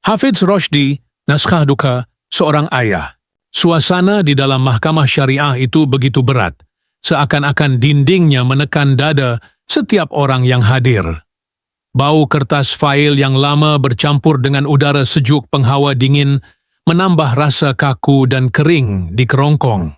Hafidz Roshdi, naskah duka seorang ayah. Suasana di dalam mahkamah syariah itu begitu berat, seakan-akan dindingnya menekan dada setiap orang yang hadir. Bau kertas fail yang lama bercampur dengan udara sejuk penghawa dingin menambah rasa kaku dan kering di kerongkong.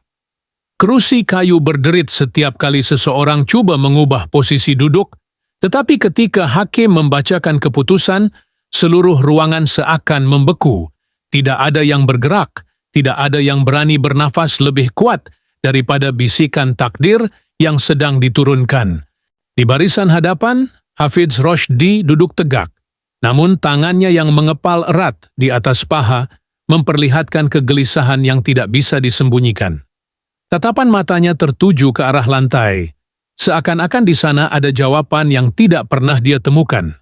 Kerusi kayu berderit setiap kali seseorang cuba mengubah posisi duduk, tetapi ketika hakim membacakan keputusan, seluruh ruangan seakan membeku. Tidak ada yang bergerak, tidak ada yang berani bernafas lebih kuat daripada bisikan takdir yang sedang diturunkan. Di barisan hadapan, Hafidz Roshdi duduk tegak, namun tangannya yang mengepal erat di atas paha memperlihatkan kegelisahan yang tidak bisa disembunyikan. Tatapan matanya tertuju ke arah lantai, seakan-akan di sana ada jawaban yang tidak pernah dia temukan.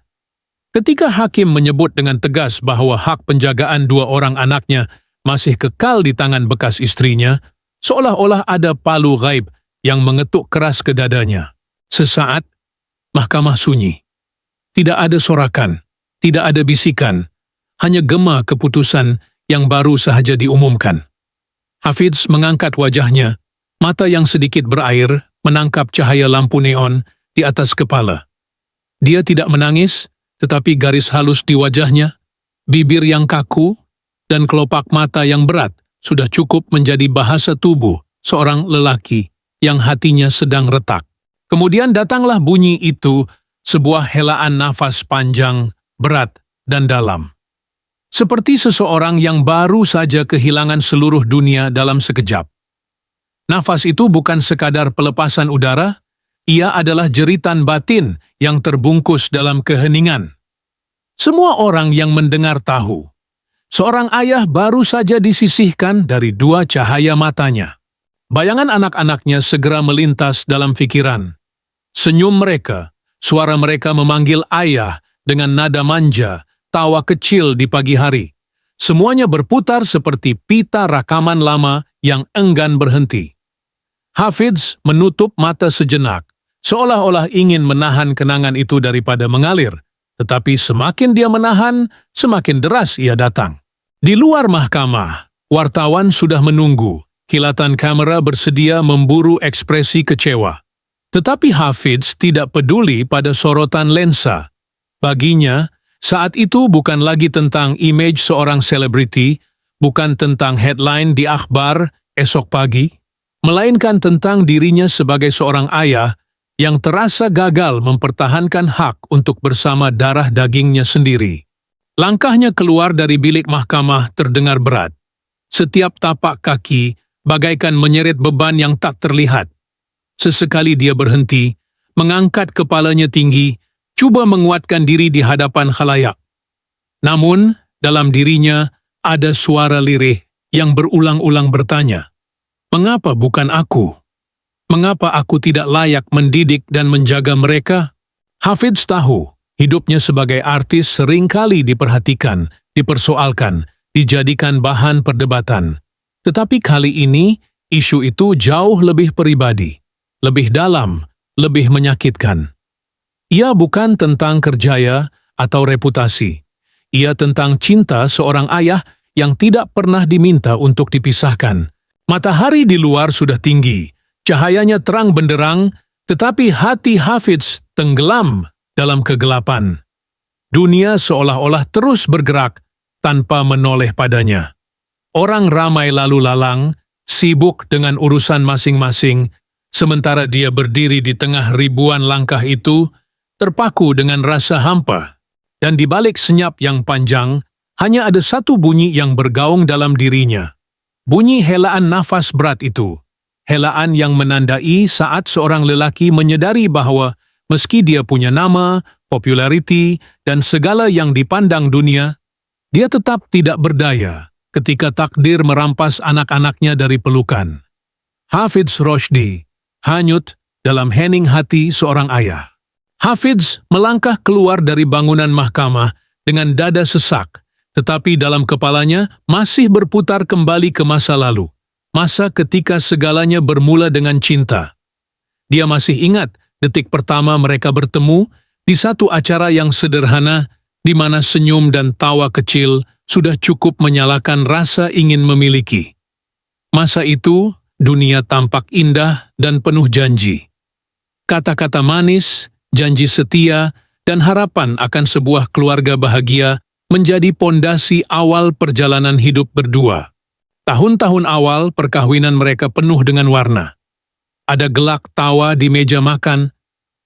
Ketika hakim menyebut dengan tegas bahwa hak penjagaan dua orang anaknya masih kekal di tangan bekas istrinya, seolah-olah ada palu gaib yang mengetuk keras ke dadanya. Sesaat, mahkamah sunyi. Tidak ada sorakan, tidak ada bisikan, hanya gema keputusan yang baru sahaja diumumkan. Hafidz mengangkat wajahnya, mata yang sedikit berair menangkap cahaya lampu neon di atas kepala. Dia tidak menangis, tetapi garis halus di wajahnya, bibir yang kaku, dan kelopak mata yang berat sudah cukup menjadi bahasa tubuh seorang lelaki yang hatinya sedang retak. Kemudian datanglah bunyi itu, sebuah helaan nafas panjang, berat, dan dalam. Seperti seseorang yang baru saja kehilangan seluruh dunia dalam sekejap. Nafas itu bukan sekadar pelepasan udara, ia adalah jeritan batin yang terbungkus dalam keheningan. Semua orang yang mendengar tahu, seorang ayah baru saja disisihkan dari dua cahaya matanya. Bayangan anak-anaknya segera melintas dalam pikiran. Senyum mereka, suara mereka memanggil ayah dengan nada manja, tawa kecil di pagi hari. Semuanya berputar seperti pita rakaman lama yang enggan berhenti. Hafidz menutup mata sejenak, seolah-olah ingin menahan kenangan itu daripada mengalir, tetapi semakin dia menahan, semakin deras ia datang. Di luar mahkamah, wartawan sudah menunggu, kilatan kamera bersedia memburu ekspresi kecewa. Tetapi Hafidz tidak peduli pada sorotan lensa. Baginya, saat itu bukan lagi tentang image seorang selebriti, bukan tentang headline di akhbar esok pagi, melainkan tentang dirinya sebagai seorang ayah yang terasa gagal mempertahankan hak untuk bersama darah dagingnya sendiri. Langkahnya keluar dari bilik mahkamah terdengar berat. Setiap tapak kaki bagaikan menyeret beban yang tak terlihat. Sesekali dia berhenti, mengangkat kepalanya tinggi, coba menguatkan diri di hadapan khalayak. Namun, dalam dirinya ada suara lirih yang berulang-ulang bertanya, "Mengapa bukan aku? Mengapa aku tidak layak mendidik dan menjaga mereka?" Hafidz tahu, hidupnya sebagai artis seringkali diperhatikan, dipersoalkan, dijadikan bahan perdebatan. Tetapi kali ini, isu itu jauh lebih pribadi, lebih dalam, lebih menyakitkan. Ia bukan tentang kerjaya atau reputasi. Ia tentang cinta seorang ayah yang tidak pernah diminta untuk dipisahkan. Matahari di luar sudah tinggi, cahayanya terang benderang, tetapi hati Hafidz tenggelam dalam kegelapan. Dunia seolah-olah terus bergerak tanpa menoleh padanya. Orang ramai lalu lalang, sibuk dengan urusan masing-masing, sementara dia berdiri di tengah ribuan langkah itu, terpaku dengan rasa hampa. Dan di balik senyap yang panjang, hanya ada satu bunyi yang bergaung dalam dirinya. Bunyi helaan nafas berat itu, helaan yang menandai saat seorang lelaki menyadari bahwa meski dia punya nama, populariti, dan segala yang dipandang dunia, dia tetap tidak berdaya ketika takdir merampas anak-anaknya dari pelukan. Hafidz Roshdi hanyut dalam hening hati seorang ayah. Hafidz melangkah keluar dari bangunan mahkamah dengan dada sesak, tetapi dalam kepalanya masih berputar kembali ke masa lalu, masa ketika segalanya bermula dengan cinta. Dia masih ingat detik pertama mereka bertemu di satu acara yang sederhana di mana senyum dan tawa kecil sudah cukup menyalakan rasa ingin memiliki. Masa itu, dunia tampak indah dan penuh janji. Kata-kata manis, janji setia, dan harapan akan sebuah keluarga bahagia menjadi pondasi awal perjalanan hidup berdua. Tahun-tahun awal perkawinan mereka penuh dengan warna. Ada gelak tawa di meja makan,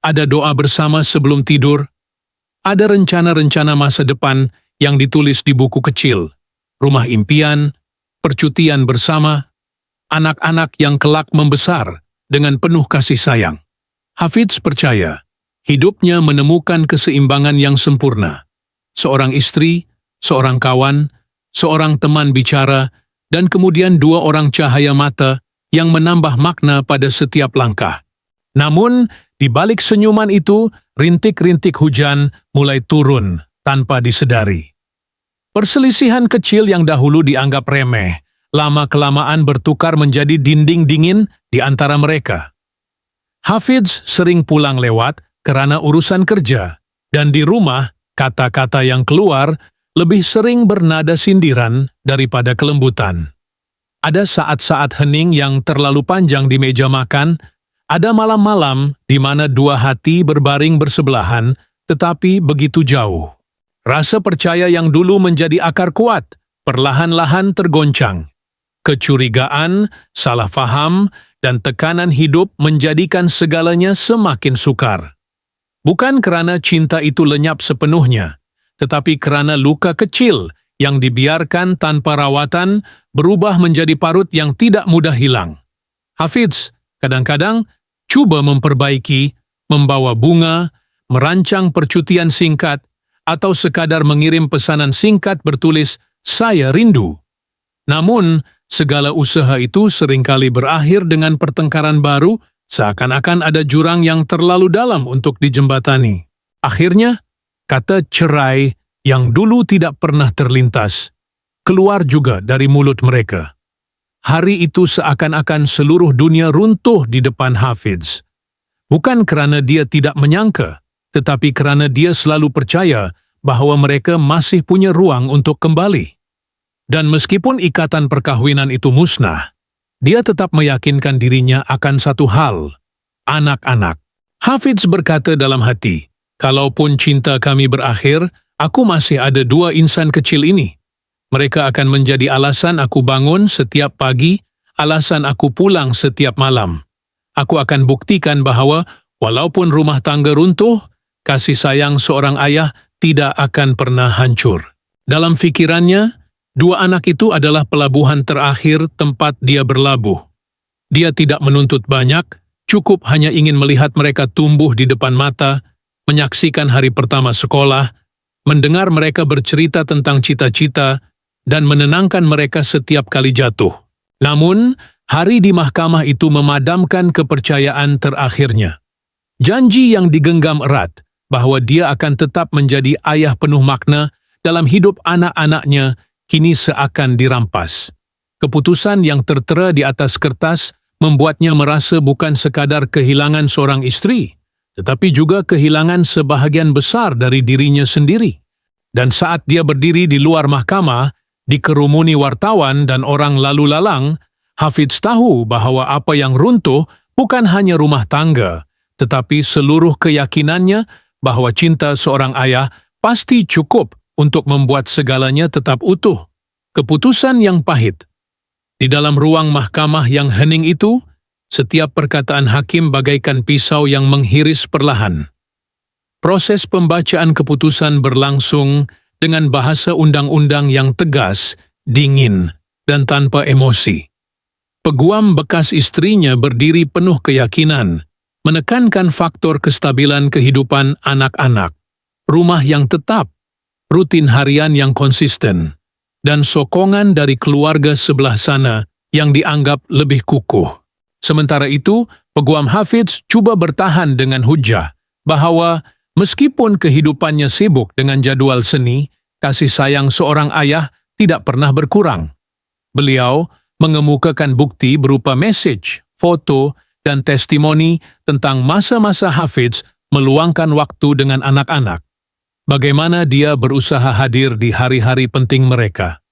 ada doa bersama sebelum tidur, ada rencana-rencana masa depan yang ditulis di buku kecil, rumah impian, percutian bersama, anak-anak yang kelak membesar dengan penuh kasih sayang. Hafidz percaya, hidupnya menemukan keseimbangan yang sempurna. Seorang istri, seorang kawan, seorang teman bicara, dan kemudian 2 orang cahaya mata yang menambah makna pada setiap langkah. Namun, di balik senyuman itu, rintik-rintik hujan mulai turun tanpa disedari. Perselisihan kecil yang dahulu dianggap remeh, lama-kelamaan bertukar menjadi dinding dingin di antara mereka. Hafidz sering pulang lewat karena urusan kerja, dan di rumah, kata-kata yang keluar lebih sering bernada sindiran daripada kelembutan. Ada saat-saat hening yang terlalu panjang di meja makan, ada malam-malam di mana 2 hati berbaring bersebelahan, tetapi begitu jauh. Rasa percaya yang dulu menjadi akar kuat, perlahan-lahan tergoncang. Kecurigaan, salah faham, dan tekanan hidup menjadikan segalanya semakin sukar. Bukan karena cinta itu lenyap sepenuhnya, tetapi karena luka kecil yang dibiarkan tanpa rawatan berubah menjadi parut yang tidak mudah hilang. Hafidz kadang-kadang coba memperbaiki, membawa bunga, merancang percutian singkat, atau sekadar mengirim pesanan singkat bertulis, "Saya rindu." Namun, segala usaha itu seringkali berakhir dengan pertengkaran baru, seakan-akan ada jurang yang terlalu dalam untuk dijembatani. Akhirnya, kata cerai yang dulu tidak pernah terlintas, keluar juga dari mulut mereka. Hari itu seakan-akan seluruh dunia runtuh di depan Hafidz. Bukan kerana dia tidak menyangka, tetapi kerana dia selalu percaya bahwa mereka masih punya ruang untuk kembali. Dan meskipun ikatan perkahwinan itu musnah, dia tetap meyakinkan dirinya akan satu hal, anak-anak. Hafidz berkata dalam hati, "Kalaupun cinta kami berakhir, aku masih ada 2 insan kecil ini. Mereka akan menjadi alasan aku bangun setiap pagi, alasan aku pulang setiap malam. Aku akan buktikan bahwa walaupun rumah tangga runtuh, kasih sayang seorang ayah tidak akan pernah hancur." Dalam fikirannya, 2 anak itu adalah pelabuhan terakhir tempat dia berlabuh. Dia tidak menuntut banyak, cukup hanya ingin melihat mereka tumbuh di depan mata, menyaksikan hari pertama sekolah, mendengar mereka bercerita tentang cita-cita, dan menenangkan mereka setiap kali jatuh. Namun, hari di mahkamah itu memadamkan kepercayaan terakhirnya. Janji yang digenggam erat bahwa dia akan tetap menjadi ayah penuh makna dalam hidup anak-anaknya kini seakan dirampas. Keputusan yang tertera di atas kertas membuatnya merasa bukan sekadar kehilangan seorang istri, tetapi juga kehilangan sebahagian besar dari dirinya sendiri. Dan saat dia berdiri di luar mahkamah, dikerumuni wartawan dan orang lalu lalang, Hafidz tahu bahwa apa yang runtuh bukan hanya rumah tangga, tetapi seluruh keyakinannya bahwa cinta seorang ayah pasti cukup untuk membuat segalanya tetap utuh. Keputusan yang pahit. Di dalam ruang mahkamah yang hening itu, setiap perkataan hakim bagaikan pisau yang menghiris perlahan. Proses pembacaan keputusan berlangsung dengan bahasa undang-undang yang tegas, dingin, dan tanpa emosi. Peguam bekas istrinya berdiri penuh keyakinan, menekankan faktor kestabilan kehidupan anak-anak, rumah yang tetap, rutin harian yang konsisten, dan sokongan dari keluarga sebelah sana yang dianggap lebih kukuh. Sementara itu, peguam Hafidz cuba bertahan dengan hujah bahwa meskipun kehidupannya sibuk dengan jadwal seni, kasih sayang seorang ayah tidak pernah berkurang. Beliau mengemukakan bukti berupa mesej, foto, dan testimoni tentang masa-masa Hafidz meluangkan waktu dengan anak-anak. bagaimana dia berusaha hadir di hari-hari penting mereka.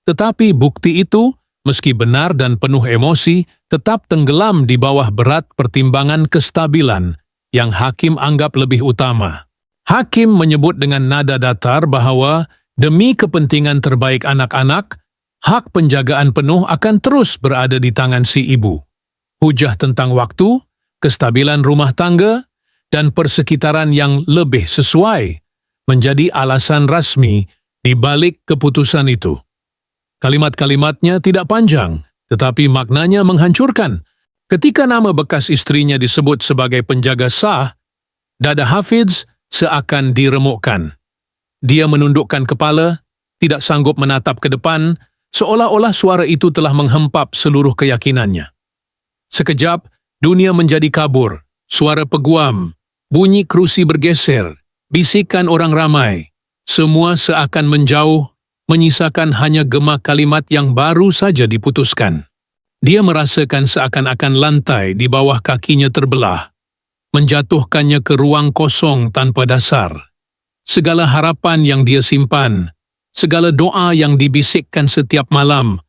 Tetapi bukti itu, meski benar dan penuh emosi, tetap tenggelam di bawah berat pertimbangan kestabilan yang hakim anggap lebih utama. Hakim menyebut dengan nada datar bahwa demi kepentingan terbaik anak-anak, hak penjagaan penuh akan terus berada di tangan si ibu. Hujah tentang waktu, kestabilan rumah tangga, dan persekitaran yang lebih sesuai menjadi alasan rasmi di balik keputusan itu. Kalimat-kalimatnya tidak panjang, tetapi maknanya menghancurkan. Ketika nama bekas istrinya disebut sebagai penjaga sah, dada Hafidz seakan diremukkan. Dia menundukkan kepala, tidak sanggup menatap ke depan, seolah-olah suara itu telah menghempap seluruh keyakinannya. Sekejap, dunia menjadi kabur, suara peguam, bunyi kerusi bergeser, bisikan orang ramai. Semua seakan menjauh, menyisakan hanya gema kalimat yang baru saja diputuskan. Dia merasakan seakan-akan lantai di bawah kakinya terbelah, menjatuhkannya ke ruang kosong tanpa dasar. Segala harapan yang dia simpan, segala doa yang dibisikkan setiap malam,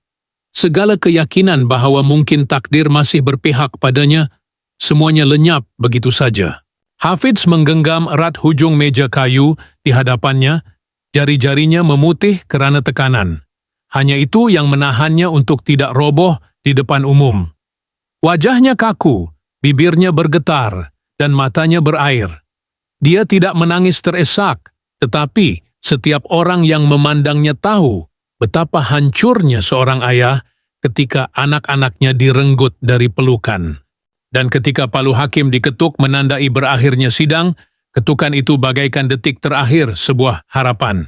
segala keyakinan bahwa mungkin takdir masih berpihak padanya, semuanya lenyap begitu saja. Hafidz menggenggam erat hujung meja kayu di hadapannya, jari-jarinya memutih kerana tekanan. Hanya itu yang menahannya untuk tidak roboh di depan umum. Wajahnya kaku, bibirnya bergetar, dan matanya berair. Dia tidak menangis teresak, tetapi setiap orang yang memandangnya tahu betapa hancurnya seorang ayah ketika anak-anaknya direnggut dari pelukan. Dan ketika palu hakim diketuk menandai berakhirnya sidang, ketukan itu bagaikan detik terakhir sebuah harapan.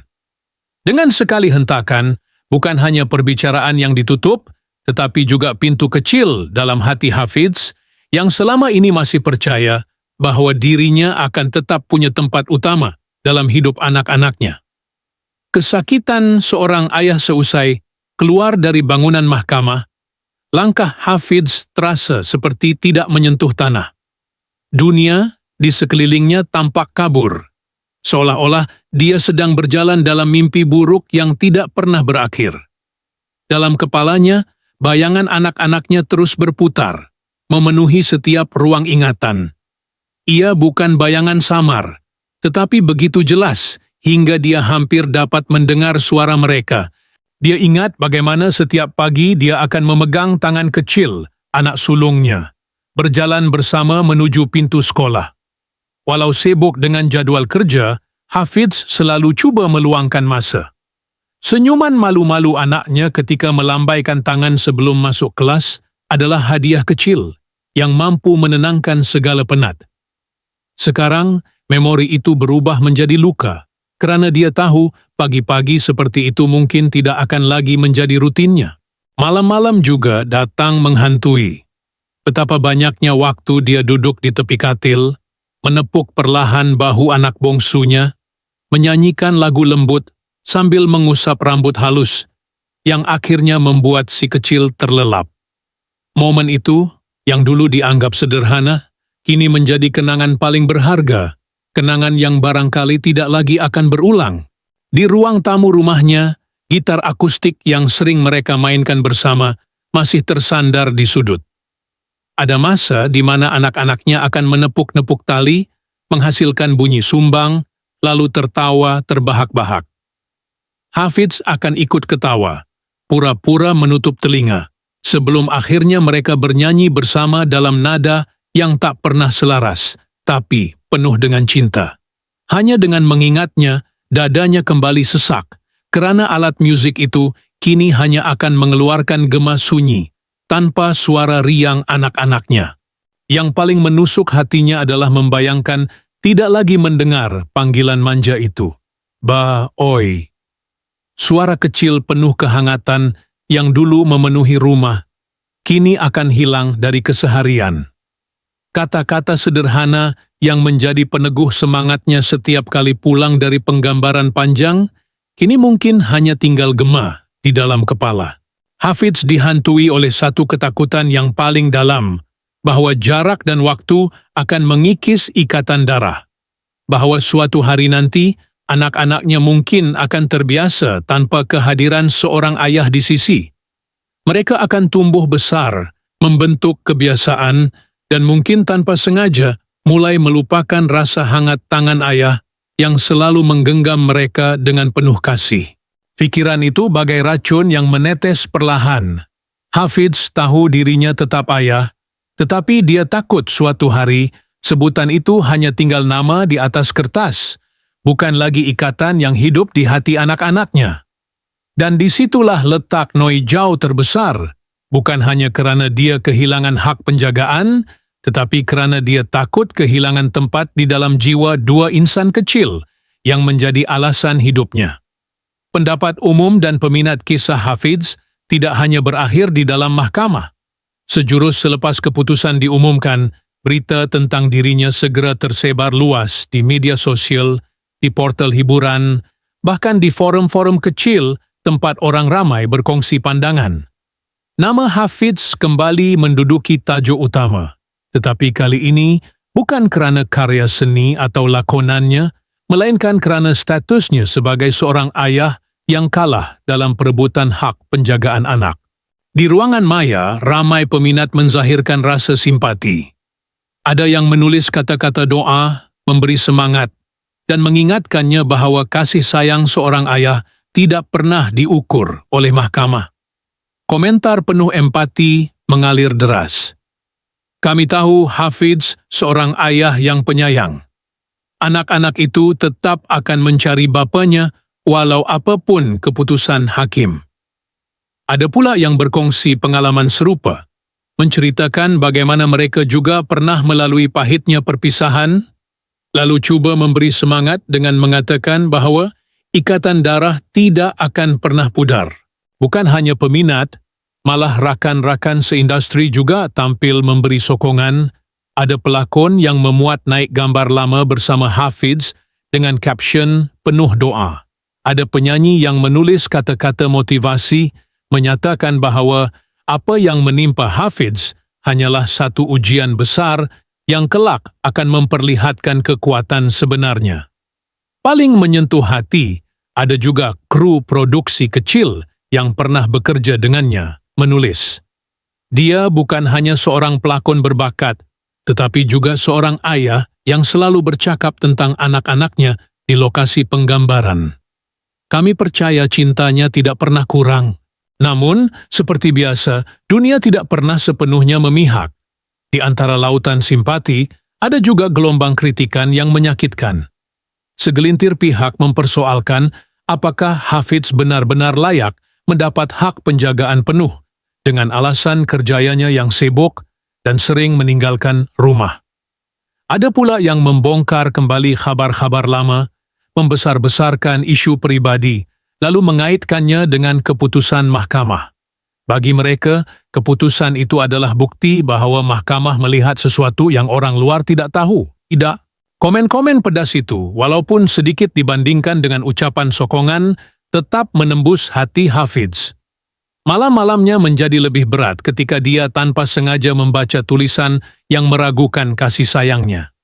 Dengan sekali hentakan, bukan hanya perbicaraan yang ditutup, tetapi juga pintu kecil dalam hati Hafidz yang selama ini masih percaya bahwa dirinya akan tetap punya tempat utama dalam hidup anak-anaknya. Kesakitan seorang ayah seusai keluar dari bangunan mahkamah, langkah Hafidz terasa seperti tidak menyentuh tanah. Dunia di sekelilingnya tampak kabur, seolah-olah dia sedang berjalan dalam mimpi buruk yang tidak pernah berakhir. Dalam kepalanya, bayangan anak-anaknya terus berputar, memenuhi setiap ruang ingatan. Ia bukan bayangan samar, tetapi begitu jelas hingga dia hampir dapat mendengar suara mereka. Dia ingat bagaimana setiap pagi dia akan memegang tangan kecil anak sulungnya, berjalan bersama menuju pintu sekolah. Walau sibuk dengan jadual kerja, Hafidz selalu cuba meluangkan masa. Senyuman malu-malu anaknya ketika melambaikan tangan sebelum masuk kelas adalah hadiah kecil yang mampu menenangkan segala penat. Sekarang, memori itu berubah menjadi luka, kerana dia tahu pagi-pagi seperti itu mungkin tidak akan lagi menjadi rutinnya. Malam-malam juga datang menghantui. Betapa banyaknya waktu dia duduk di tepi katil, menepuk perlahan bahu anak bongsunya, menyanyikan lagu lembut sambil mengusap rambut halus, yang akhirnya membuat si kecil terlelap. Momen itu, yang dulu dianggap sederhana, kini menjadi kenangan paling berharga, kenangan yang barangkali tidak lagi akan berulang. Di ruang tamu rumahnya, gitar akustik yang sering mereka mainkan bersama masih tersandar di sudut. Ada masa di mana anak-anaknya akan menepuk-nepuk tali, menghasilkan bunyi sumbang, lalu tertawa terbahak-bahak. Hafidz akan ikut ketawa, pura-pura menutup telinga, sebelum akhirnya mereka bernyanyi bersama dalam nada yang tak pernah selaras, tapi penuh dengan cinta. Hanya dengan mengingatnya, dadanya kembali sesak, kerana alat musik itu kini hanya akan mengeluarkan gema sunyi, tanpa suara riang anak-anaknya. Yang paling menusuk hatinya adalah membayangkan tidak lagi mendengar panggilan manja itu. Ba, oi. Suara kecil penuh kehangatan yang dulu memenuhi rumah, kini akan hilang dari keseharian. Kata-kata sederhana yang menjadi peneguh semangatnya setiap kali pulang dari penggambaran panjang, kini mungkin hanya tinggal gema di dalam kepala. Hafidz dihantui oleh satu ketakutan yang paling dalam, bahwa jarak dan waktu akan mengikis ikatan darah. Bahwa suatu hari nanti, anak-anaknya mungkin akan terbiasa tanpa kehadiran seorang ayah di sisi. Mereka akan tumbuh besar, membentuk kebiasaan, dan mungkin tanpa sengaja mulai melupakan rasa hangat tangan ayah yang selalu menggenggam mereka dengan penuh kasih. Pikiran itu bagai racun yang menetes perlahan. Hafidz tahu dirinya tetap ayah, tetapi dia takut suatu hari sebutan itu hanya tinggal nama di atas kertas, bukan lagi ikatan yang hidup di hati anak-anaknya. Dan disitulah letak Noi Zhao terbesar, bukan hanya kerana dia kehilangan hak penjagaan, tetapi kerana dia takut kehilangan tempat di dalam jiwa dua insan kecil yang menjadi alasan hidupnya. Pendapat umum dan peminat kisah Hafidz tidak hanya berakhir di dalam mahkamah. Sejurus selepas keputusan diumumkan, berita tentang dirinya segera tersebar luas di media sosial, di portal hiburan, bahkan di forum-forum kecil tempat orang ramai berkongsi pandangan. Nama Hafidz kembali menduduki tajuk utama, tetapi kali ini bukan kerana karya seni atau lakonannya, melainkan kerana statusnya sebagai seorang ayah yang kalah dalam perebutan hak penjagaan anak. Di ruangan maya, ramai peminat menzahirkan rasa simpati. Ada yang menulis kata-kata doa, memberi semangat, dan mengingatkannya bahawa kasih sayang seorang ayah tidak pernah diukur oleh mahkamah. Komentar penuh empati mengalir deras. Kami tahu Hafidz seorang ayah yang penyayang. Anak-anak itu tetap akan mencari bapanya walau apapun keputusan hakim. Ada pula yang berkongsi pengalaman serupa, menceritakan bagaimana mereka juga pernah melalui pahitnya perpisahan, lalu cuba memberi semangat dengan mengatakan bahawa ikatan darah tidak akan pernah pudar. Bukan hanya peminat, malah rakan-rakan seindustri juga tampil memberi sokongan. Ada pelakon yang memuat naik gambar lama bersama Hafidz dengan caption penuh doa. Ada penyanyi yang menulis kata-kata motivasi, menyatakan bahawa apa yang menimpa Hafidz hanyalah satu ujian besar yang kelak akan memperlihatkan kekuatan sebenarnya. Paling menyentuh hati, ada juga kru produksi kecil yang pernah bekerja dengannya, menulis. Dia bukan hanya seorang pelakon berbakat, tetapi juga seorang ayah yang selalu bercakap tentang anak-anaknya di lokasi penggambaran. Kami percaya cintanya tidak pernah kurang. Namun, seperti biasa, dunia tidak pernah sepenuhnya memihak. Di antara lautan simpati, ada juga gelombang kritikan yang menyakitkan. Segelintir pihak mempersoalkan apakah Hafidz benar-benar layak mendapat hak penjagaan penuh dengan alasan kerjayanya yang sibuk dan sering meninggalkan rumah. Ada pula yang membongkar kembali khabar-khabar lama, membesar-besarkan isu peribadi, lalu mengaitkannya dengan keputusan mahkamah. Bagi mereka, keputusan itu adalah bukti bahawa mahkamah melihat sesuatu yang orang luar tidak tahu. Tidak. Komen-komen pedas itu, walaupun sedikit dibandingkan dengan ucapan sokongan, tetap menembus hati Hafidz. Malam-malamnya menjadi lebih berat ketika dia tanpa sengaja membaca tulisan yang meragukan kasih sayangnya.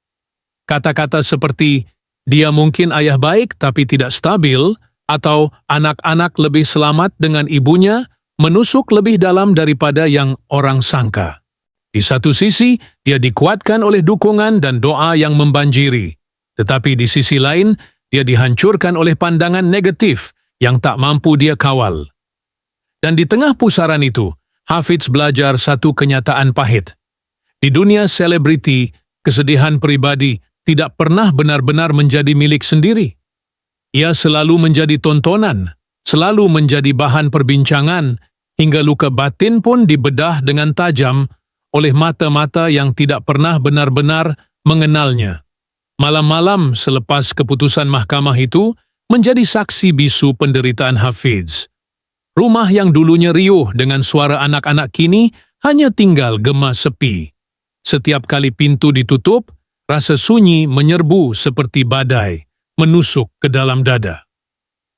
Kata-kata seperti, dia mungkin ayah baik tapi tidak stabil, atau anak-anak lebih selamat dengan ibunya, menusuk lebih dalam daripada yang orang sangka. Di satu sisi, dia dikuatkan oleh dukungan dan doa yang membanjiri. Tetapi di sisi lain, dia dihancurkan oleh pandangan negatif yang tak mampu dia kawal. Dan di tengah pusaran itu, Hafidz belajar satu kenyataan pahit. Di dunia selebriti, kesedihan pribadi tidak pernah benar-benar menjadi milik sendiri. Ia selalu menjadi tontonan, selalu menjadi bahan perbincangan, hingga luka batin pun dibedah dengan tajam oleh mata-mata yang tidak pernah benar-benar mengenalnya. Malam-malam selepas keputusan mahkamah itu menjadi saksi bisu penderitaan Hafidz. Rumah yang dulunya riuh dengan suara anak-anak kini hanya tinggal gema sepi. Setiap kali pintu ditutup, rasa sunyi menyerbu seperti badai, menusuk ke dalam dada.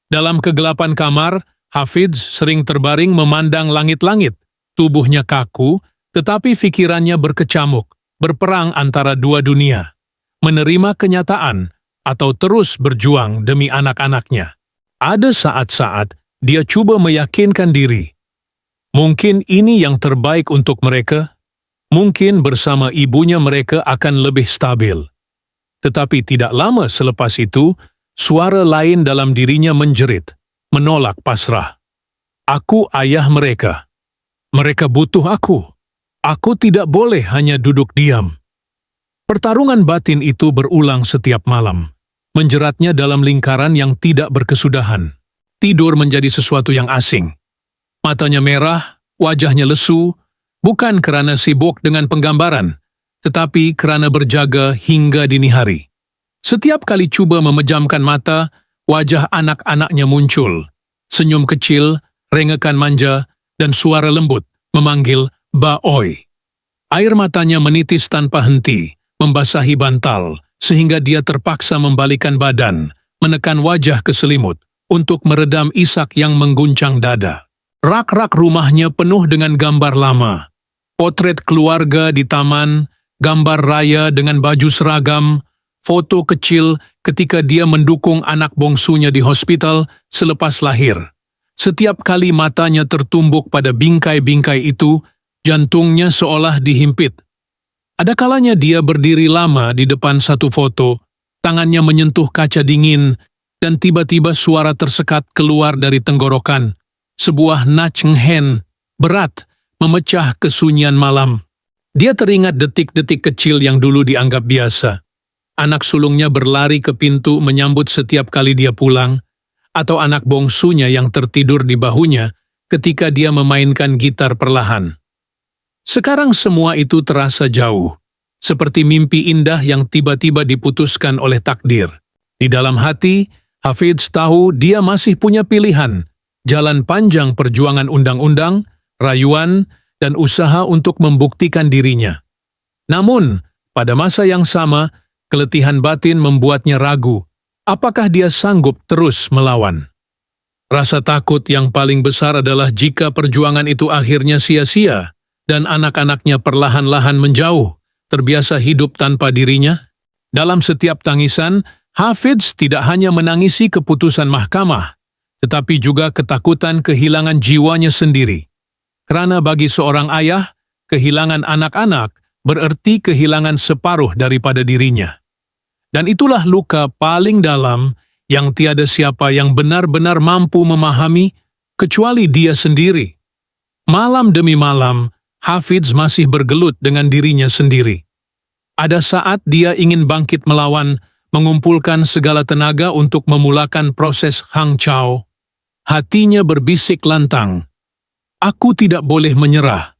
Dalam kegelapan kamar, Hafidz sering terbaring memandang langit-langit. Tubuhnya kaku, tetapi pikirannya berkecamuk, berperang antara dua dunia. Menerima kenyataan atau terus berjuang demi anak-anaknya. Ada saat-saat dia coba meyakinkan diri. Mungkin ini yang terbaik untuk mereka. Mungkin bersama ibunya mereka akan lebih stabil. Tetapi tidak lama selepas itu, suara lain dalam dirinya menjerit, menolak pasrah. Aku ayah mereka. Mereka butuh aku. Aku tidak boleh hanya duduk diam. Pertarungan batin itu berulang setiap malam, menjeratnya dalam lingkaran yang tidak berkesudahan. Tidur menjadi sesuatu yang asing. Matanya merah, wajahnya lesu, bukan karena sibuk dengan penggambaran, tetapi karena berjaga hingga dini hari. Setiap kali cuba memejamkan mata, wajah anak-anaknya muncul. Senyum kecil, rengekan manja, dan suara lembut memanggil Baoi. Air matanya menitis tanpa henti, membasahi bantal, sehingga dia terpaksa membalikan badan, menekan wajah ke selimut, untuk meredam isak yang mengguncang dada. Rak-rak rumahnya penuh dengan gambar lama. Potret keluarga di taman, gambar raya dengan baju seragam, foto kecil ketika dia mendukung anak bongsunya di hospital selepas lahir. Setiap kali matanya tertumbuk pada bingkai-bingkai itu, jantungnya seolah dihimpit. Ada kalanya dia berdiri lama di depan satu foto, tangannya menyentuh kaca dingin, dan tiba-tiba suara tersekat keluar dari tenggorokan. Sebuah nachenghen berat memecah kesunyian malam. Dia teringat detik-detik kecil yang dulu dianggap biasa. Anak sulungnya berlari ke pintu menyambut setiap kali dia pulang, atau anak bongsunya yang tertidur di bahunya ketika dia memainkan gitar perlahan. Sekarang semua itu terasa jauh, seperti mimpi indah yang tiba-tiba diputuskan oleh takdir. Di dalam hati, Hafidz tahu dia masih punya pilihan, jalan panjang perjuangan undang-undang, rayuan, dan usaha untuk membuktikan dirinya. Namun, pada masa yang sama, keletihan batin membuatnya ragu, apakah dia sanggup terus melawan. Rasa takut yang paling besar adalah jika perjuangan itu akhirnya sia-sia, dan anak-anaknya perlahan-lahan menjauh, terbiasa hidup tanpa dirinya. Dalam setiap tangisan, Hafidz tidak hanya menangisi keputusan mahkamah, tetapi juga ketakutan kehilangan jiwanya sendiri. Karena bagi seorang ayah, kehilangan anak-anak berarti kehilangan separuh daripada dirinya. Dan itulah luka paling dalam yang tiada siapa yang benar-benar mampu memahami kecuali dia sendiri. Malam demi malam, Hafidz masih bergelut dengan dirinya sendiri. Ada saat dia ingin bangkit melawan, mengumpulkan segala tenaga untuk memulakan proses Hangzhou. Hatinya berbisik lantang, "Aku tidak boleh menyerah.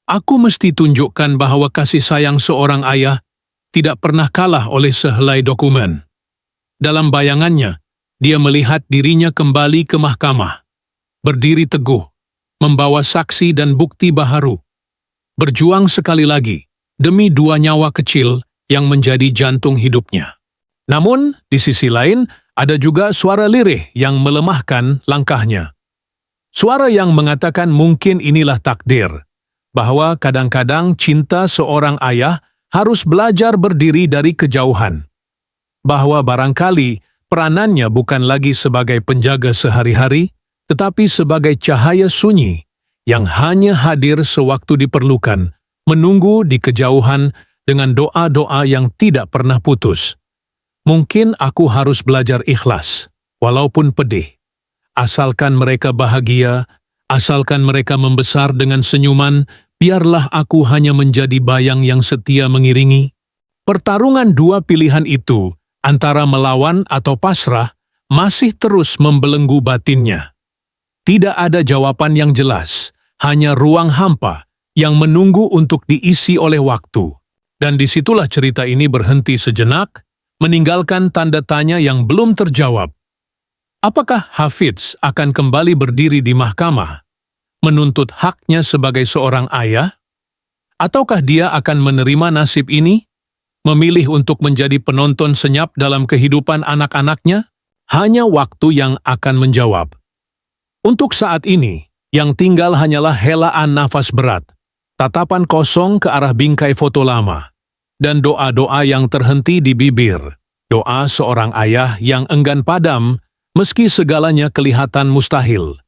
Aku mesti tunjukkan bahwa kasih sayang seorang ayah tidak pernah kalah oleh sehelai dokumen." Dalam bayangannya, dia melihat dirinya kembali ke mahkamah, berdiri teguh, membawa saksi dan bukti baharu. Berjuang sekali lagi demi dua nyawa kecil yang menjadi jantung hidupnya. Namun, di sisi lain, ada juga suara lirih yang melemahkan langkahnya. Suara yang mengatakan mungkin inilah takdir, bahwa kadang-kadang cinta seorang ayah harus belajar berdiri dari kejauhan. Bahwa barangkali peranannya bukan lagi sebagai penjaga sehari-hari, tetapi sebagai cahaya sunyi yang hanya hadir sewaktu diperlukan, menunggu di kejauhan dengan doa-doa yang tidak pernah putus. Mungkin aku harus belajar ikhlas, walaupun pedih. Asalkan mereka bahagia, asalkan mereka membesar dengan senyuman, biarlah aku hanya menjadi bayang yang setia mengiringi. Pertarungan dua pilihan itu, antara melawan atau pasrah, masih terus membelenggu batinnya. Tidak ada jawaban yang jelas, hanya ruang hampa yang menunggu untuk diisi oleh waktu. Dan disitulah cerita ini berhenti sejenak, meninggalkan tanda tanya yang belum terjawab. Apakah Hafidz akan kembali berdiri di mahkamah, menuntut haknya sebagai seorang ayah? Ataukah dia akan menerima nasib ini, memilih untuk menjadi penonton senyap dalam kehidupan anak-anaknya? Hanya waktu yang akan menjawab. Untuk saat ini, yang tinggal hanyalah helaan nafas berat, tatapan kosong ke arah bingkai foto lama, dan doa-doa yang terhenti di bibir. Doa seorang ayah yang enggan padam meski segalanya kelihatan mustahil.